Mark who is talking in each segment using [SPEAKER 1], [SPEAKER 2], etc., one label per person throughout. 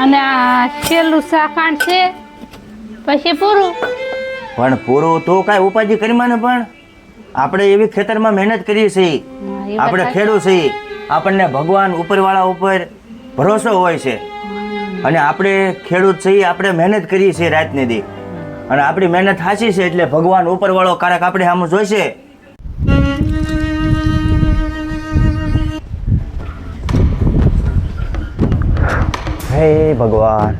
[SPEAKER 1] અને આ છેલ્લું શાખાંડ છે પછી પૂરું.
[SPEAKER 2] પણ પૂરું તો કાંઈ ઉપાધિ કરી ને પણ આપણે એવી ખેતરમાં મહેનત કરીએ છીએ, આપણે ખેડૂત છીએ, આપણને ભગવાન ઉપરવાળા ઉપર ભરોસો હોય છે અને આપણે ખેડૂત છીએ, આપણે મહેનત કરીએ છીએ રાતની દી અને આપણી મહેનત સાચી છે એટલે ભગવાન ઉપરવાળો કારક આપણે સામે જોઈશે. હે ભગવાન,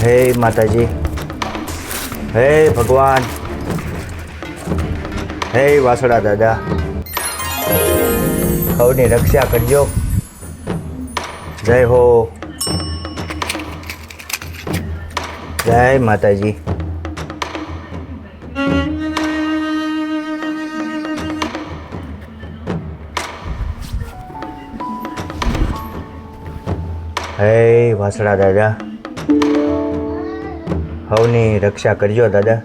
[SPEAKER 2] હે માતાજી, હે ભગવાન, હે વાસડા દાદા, સૌની રક્ષા કરજો. જય હો, જય માતાજી. હે વાસડા દાદા, સૌની રક્ષા કરજો દાદા.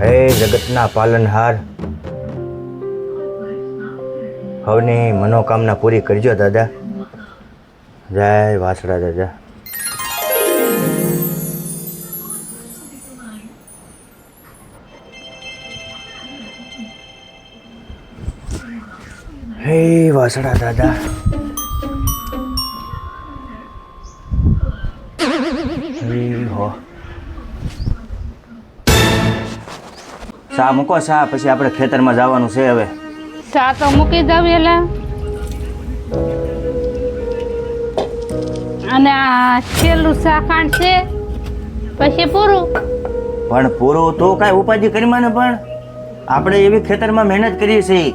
[SPEAKER 2] હે જગતના પાલનહાર, સૌની મનોકામના પૂરી કરજો દાદા. જય વાસડા દાદા. હે વાસડા દાદા, સા મૂકો સા, પછી આપણે ખેતરમાં જવાનું છે. હવે
[SPEAKER 1] સા તો મૂકી દઉં એલા. અને આ છેલ્લું શાખાંડ છે પછી પૂરું.
[SPEAKER 2] પણ પૂરું તો કાંઈ ઉપાધિ કરી ને પણ આપણે એવી ખેતરમાં મહેનત કરીએ છીએ,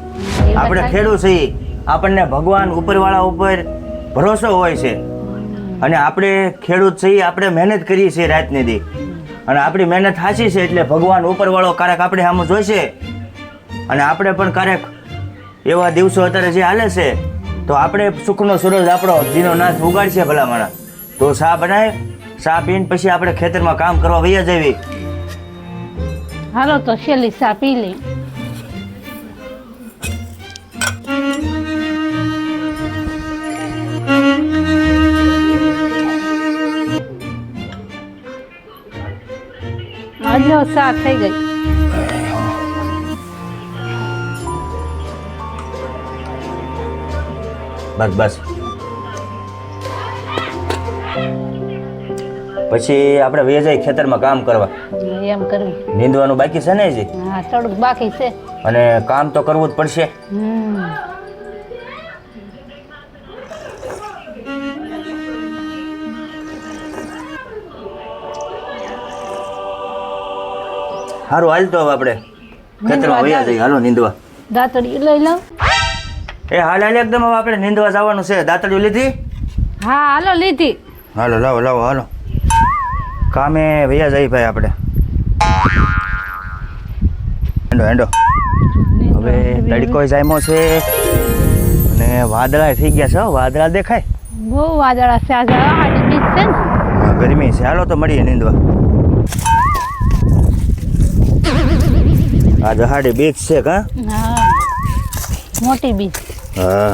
[SPEAKER 2] આપણે ખેડૂત છીએ, આપણને ભગવાન ઉપરવાળા ઉપર ભરોસો હોય છે અને આપણે ખેડૂત છીએ, આપણે મહેનત કરીએ છીએ રાતની દી અને આપણી મહેનત સાચી છે એટલે ભગવાન ઉપરવાળો કારક આપણે સામે જોઈશે. અને આપણે પણ કારક એવા દિવસો અત્યારે જે હાલે છે તો આપણે સુખનો સૂરજ આપણો દીનો નાથ ઉગાડશે ભલામણા. તો ચા બનાય, ચા પીને પછી આપણે ખેતરમાં કામ કરવા વૈયા જવી.
[SPEAKER 1] હાલો તો છેલ્લી ચા પી લઈ. હજો ચા થઈ ગઈ.
[SPEAKER 2] બસ બસ, પછી આપણે વહી જાય ખેતરમાં કામ કરવા.
[SPEAKER 1] એમ કરવી.
[SPEAKER 2] નીંદવાનું બાકી છે ને હજી?
[SPEAKER 1] હા, થોડુંક બાકી છે.
[SPEAKER 2] અને કામ તો કરવું જ પડશે. સારું, હાલ તો હવે આપણે ખેતરમાં વહી જઈએ. હાલો નીંદવા.
[SPEAKER 1] દાંતડી લઈ લઉં.
[SPEAKER 2] એ હાલ હાલ એકદમ હવે આપણે નીંદવા જવાનું છે. દાંતડીઓ લીધી?
[SPEAKER 1] હા હાલો લીધી.
[SPEAKER 2] હાલો લાવો લાવો હાલો, કામે વૈયા જઈ ભાઈ આપણે. હેંડો હેંડો. હવે તડકો જામ્યો છે અને વાદળા થઈ ગયા છે. વાદળા દેખાય?
[SPEAKER 1] બહુ વાદળા છે. આજે આહાડી બીજ છે ને.
[SPEAKER 2] ગરમી છે. હાલો તો મળીએ નીંદવા. આ જહાડી બીજ છે કા?
[SPEAKER 1] હા, મોટી બીજ.
[SPEAKER 2] હા.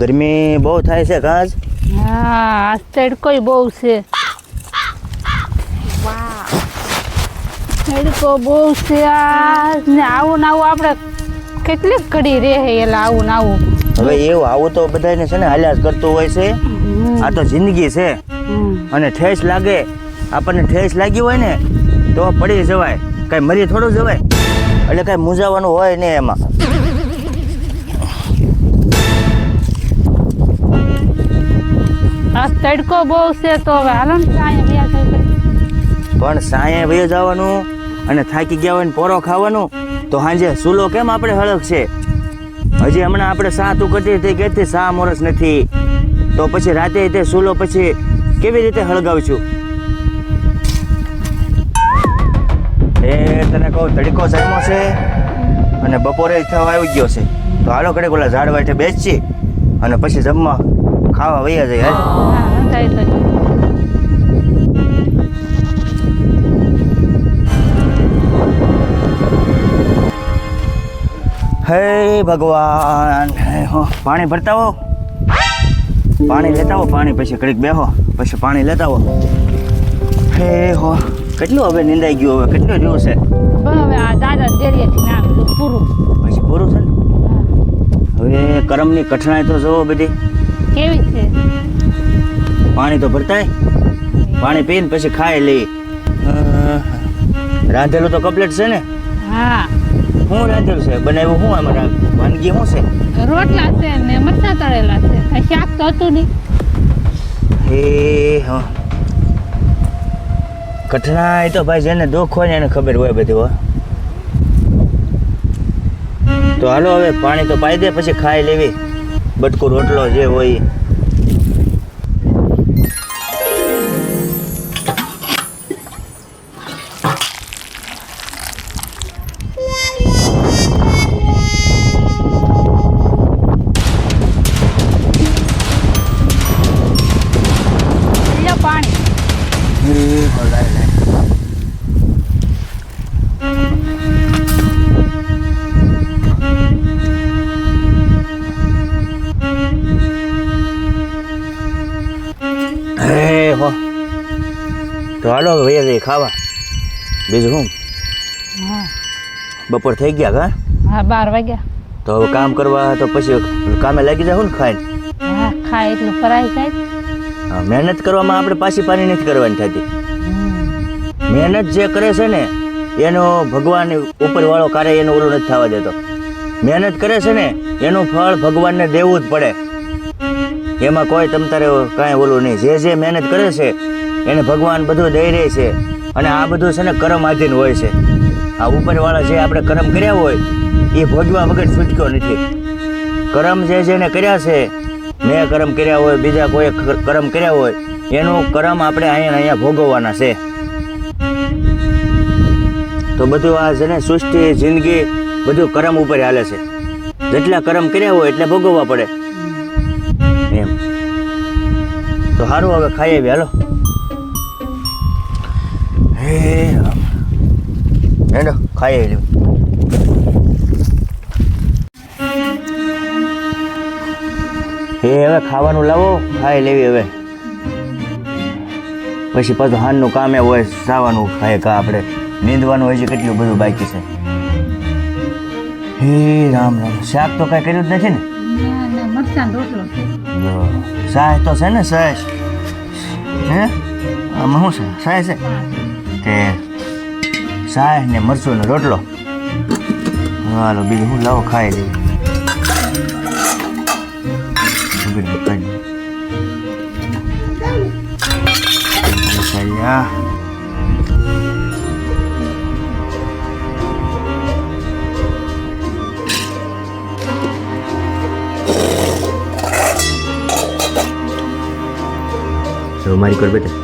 [SPEAKER 2] ગરમી બહુ થાય છે કાજ?
[SPEAKER 1] હા, આજ તડકોય બહુ છે. તડકો બહુ છે આજ ને. આવું ને આવું આપણે કેટલીક ઘડી રહે એટલે આવું ને આવું.
[SPEAKER 2] હવે એવું આવું તો બધાને છે ને હાલ્યા જ કરતું હોય છે. આ તો જિંદગી છે અને ઠેસ લાગે, આપણને ઠેસ લાગી હોય ને તો પડી જવાય, કાંઈ મરી થોડું જવાય. એટલે કાંઈ મૂંઝાવાનું હોય નહીં એમાં.
[SPEAKER 1] આ તડકો બહુ છે તો હવે હાલો ને સાંજે વ્યા થઈ.
[SPEAKER 2] પણ સાંજે વહી જવાનું અને થાકી ગયા હોય ને પોરો ખાવાનું તો સાંજે ચૂલો કેમ આપણે હળક છે? હજી હમણાં આપણે સા તું કરતી તે કહેતી સા મોરસ નથી, તો પછી રાતે તે ચૂલો પછી કેવી રીતે હળગાવશું? તડકો જામ્યો છે અને બપોરે થવા આવી ગયો છે. તો હાલો ઘડીક ઓલા ઝાડ વાઠે બેસી અને પછી જમવા ખાવા વૈયા જાય.
[SPEAKER 1] હા રંધાઈ તો જો.
[SPEAKER 2] હે ભગવાન, હે હો, પાણી ભરતા હો, પાણી લેતા હો, પાણી પછી ઘડીક બેહો, પછી પાણી લેતા હો. હે હો, કેટલું હવે નિંદાઈ ગયું, હવે કેટલું રહ્યું છે?
[SPEAKER 1] બસ હવે આ દાદા દેરીએથી નામ લીધું પૂરું.
[SPEAKER 2] પછી પૂરું છે ને.
[SPEAKER 1] હા.
[SPEAKER 2] હવે કરમની કઠણાઈ તો જોવો બધી.
[SPEAKER 1] કેવી છે?
[SPEAKER 2] પાણી તો ભરતાય, પાણી પીને પછી ખાઈ લઈ. રાંધેલું તો કમ્પ્લીટ છે ને?
[SPEAKER 1] હા
[SPEAKER 2] શું રાંધેલું છે? બનાવ્યું શું અમારા વાનગી શું છે?
[SPEAKER 1] રોટલા છે ને મરચાં તળેલા છે, કઈ શાક તો હતું નહીં.
[SPEAKER 2] હે હા, કઠણાઈ તો ભાઈ જેને દુઃખ હોય ને એને ખબર હોય બધી. હો તો હાલો હવે પાણી તો પાઈ દે, પછી ખાઈ લેવી બટકું રોટલો જે હોય ઈ.
[SPEAKER 1] લ્યો પાણી.
[SPEAKER 2] હે હો, તો હાલો હવે વૈયા જઈએ ખાવા. બીજું શું,
[SPEAKER 1] હા
[SPEAKER 2] બપોર થઈ ગયા કા?
[SPEAKER 1] હા 12 વાગ્યા.
[SPEAKER 2] તો હવે કામ કરવા તો પછી કામે લાગી જાવ ને ખાઈને.
[SPEAKER 1] હા ખાય એટલું ફરાઈ જાય.
[SPEAKER 2] હા, મહેનત કરવામાં આપણે પાછી પાની નથી કરવાની થતી.
[SPEAKER 1] હમ.
[SPEAKER 2] મહેનત જે કરે છે ને એનો ભગવાન ઉપર વાળો કાર્ય એનો ઓલું નથી થવા દેતો. મહેનત કરે છે ને એનું ફળ ભગવાનને દેવું જ પડે. એમાં કોઈ તમ તારે કાંઈ ઓલું નહીં. જે જે મહેનત કરે છે એને ભગવાન બધું દઈ રહે છે. અને આ બધું છે ને કર્મ આધીન હોય છે. આ ઉપરવાળા જે આપણે કર્મ કર્યા હોય એ ભોગવા વગર છૂટક્યો નથી. કર્મ જે જેને કર્યા છે, મેં કર્મ કર્યા હોય, બીજા કોઈ કર્મ કર્યા હોય, એનું કર્મ આપણે અહીંયા ભોગવવાના છે. તો બધું આ છે ને સૃષ્ટિ જિંદગી બધું કર્મ ઉપર હાલે છે. જેટલા કર્મ કર્યા હોય એટલે ભોગવવા પડે એમ. તો સારું હવે ખાઈ આવી હાલો. હે રામ, હેડો ખાઈ આવી. હે હવે ખાવાનું લાવો, ખાઈ લેવી હવે. પછી પાછું હાનનું કામ એ હોય, સાવાનું ખાય કા આપણે નીંદવાનું હોય છે, કેટલું બધું બાકી છે. હે રામ રામ, શાક તો કાંઈ કર્યું જ નથી ને?
[SPEAKER 1] ના મરચાં રોટલો છે.
[SPEAKER 2] સાય તો છે ને? સાય હે આમાં શું છે? સાય છે કે સાય ને મરચું ને રોટલો. હાલો બીજું હું લાવો ખાઈ લઈએ. મારી કર બેટા.